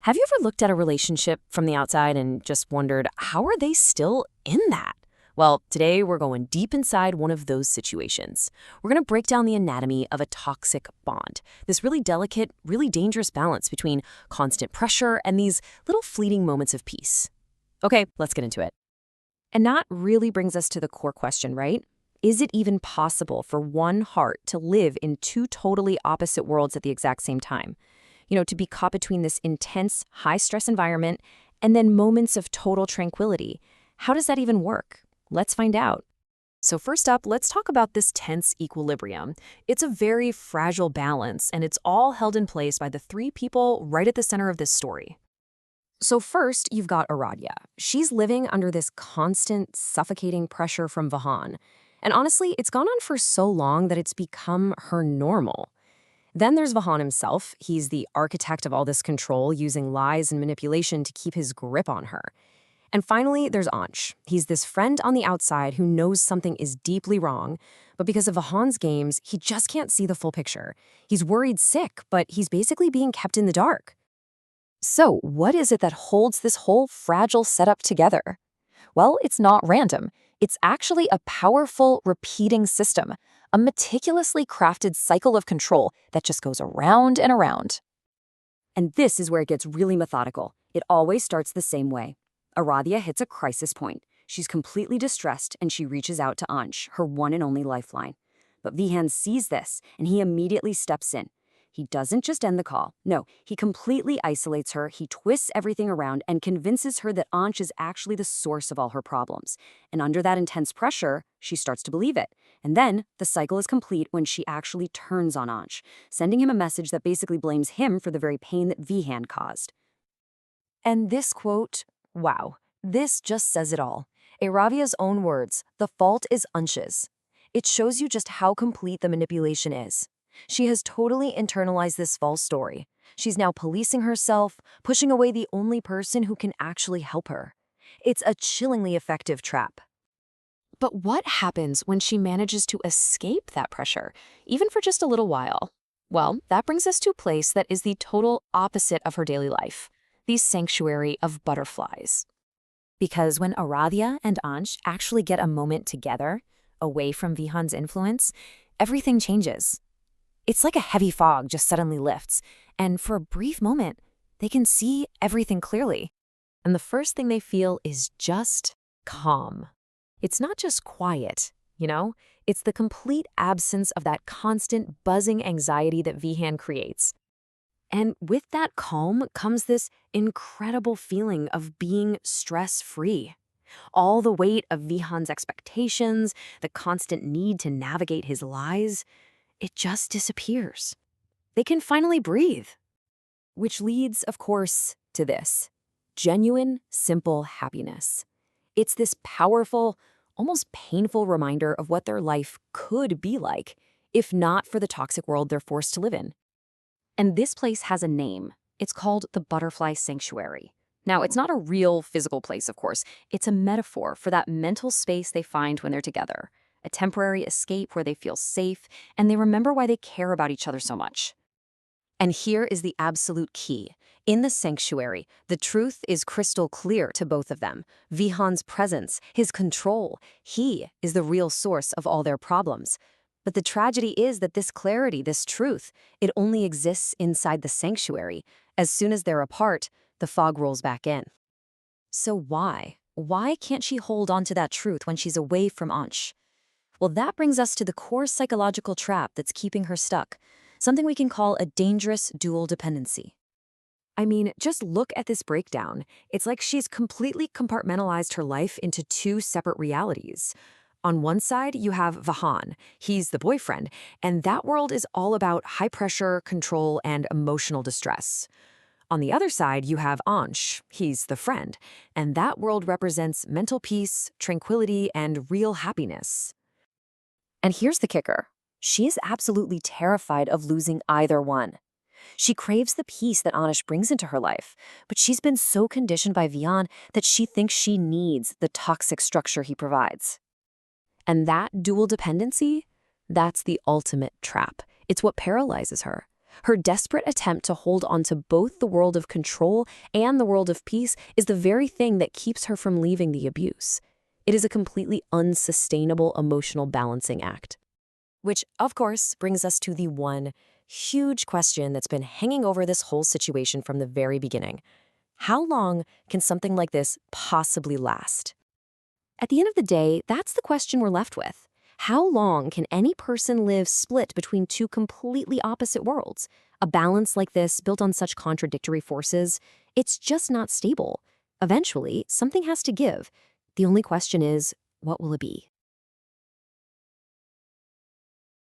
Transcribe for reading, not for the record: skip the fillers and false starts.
Have you ever looked at a relationship from the outside and just wondered, how are they still in that? Well, today we're going deep inside one of those situations. We're going to break down the anatomy of a toxic bond, this really delicate, really dangerous balance between constant pressure and these little fleeting moments of peace. Okay, let's get into it. And that really brings us to the core question, right? Is it even possible for one heart to live in two totally opposite worlds at the exact same time? To be caught between this intense, high-stress environment and then moments of total tranquility. How does that even work? Let's find out. So first up, let's talk about this tense equilibrium. It's a very fragile balance, and it's all held in place by the three people right at the center of this story. So first, you've got Aradhya. She's living under this constant, suffocating pressure from Vihan. And honestly, it's gone on for so long that it's become her normal. Then there's Vihan himself. He's the architect of all this control, using lies and manipulation to keep his grip on her. And finally, there's Ansh. He's this friend on the outside who knows something is deeply wrong, but because of Vihan's games, he just can't see the full picture. He's worried sick, but he's basically being kept in the dark. So, what is it that holds this whole fragile setup together? Well, it's not random. It's actually a powerful, repeating system, a meticulously crafted cycle of control that just goes around and around. And this is where it gets really methodical. It always starts the same way. Aradhya hits a crisis point. She's completely distressed, and she reaches out to Ansh, her one and only lifeline. But Vihan sees this, and he immediately steps in. He doesn't just end the call. No, he completely isolates her, he twists everything around, and convinces her that Ansh is actually the source of all her problems. And under that intense pressure, she starts to believe it. And then, the cycle is complete when she actually turns on Ansh, sending him a message that basically blames him for the very pain that Vihan caused. And this quote, wow, this just says it all. Aradhya's own words, the fault is Ansh's. It shows you just how complete the manipulation is. She has totally internalized this false story. She's now policing herself, pushing away the only person who can actually help her. It's a chillingly effective trap. But what happens when she manages to escape that pressure, even for just a little while? Well, that brings us to a place that is the total opposite of her daily life, the sanctuary of butterflies. Because when Aradhya and Ansh actually get a moment together, away from Vihan's influence, everything changes. It's like a heavy fog just suddenly lifts, and for a brief moment, they can see everything clearly. And the first thing they feel is just calm. It's not just quiet, it's the complete absence of that constant buzzing anxiety that Vihan creates. And with that calm comes this incredible feeling of being stress-free. All the weight of Vihan's expectations, the constant need to navigate his lies, it just disappears. They can finally breathe. Which leads, of course, to this. Genuine, simple happiness. It's this powerful, almost painful reminder of what their life could be like, if not for the toxic world they're forced to live in. And this place has a name. It's called the Butterfly Sanctuary. Now, it's not a real physical place, of course. It's a metaphor for that mental space they find when they're together. A temporary escape where they feel safe, and they remember why they care about each other so much. And here is the absolute key. In the sanctuary, the truth is crystal clear to both of them. Vihan's presence, his control, he is the real source of all their problems. But the tragedy is that this clarity, this truth, it only exists inside the sanctuary. As soon as they're apart, the fog rolls back in. So why? Why can't she hold on to that truth when she's away from Ansh? Well, that brings us to the core psychological trap that's keeping her stuck, something we can call a dangerous dual dependency. I mean, just look at this breakdown. It's like she's completely compartmentalized her life into two separate realities. On one side, you have Vihan. He's the boyfriend, and that world is all about high pressure, control, and emotional distress. On the other side, you have Ansh. He's the friend, and that world represents mental peace, tranquility, and real happiness. And here's the kicker. She is absolutely terrified of losing either one. She craves the peace that Ansh brings into her life, but she's been so conditioned by Vihan that she thinks she needs the toxic structure he provides. And that dual dependency, that's the ultimate trap. It's what paralyzes her. Her desperate attempt to hold onto both the world of control and the world of peace is the very thing that keeps her from leaving the abuse. It is a completely unsustainable emotional balancing act. Which, of course, brings us to the one huge question that's been hanging over this whole situation from the very beginning. How long can something like this possibly last? At the end of the day, that's the question we're left with. How long can any person live split between two completely opposite worlds? A balance like this, built on such contradictory forces, it's just not stable. Eventually, something has to give. The only question is, what will it be?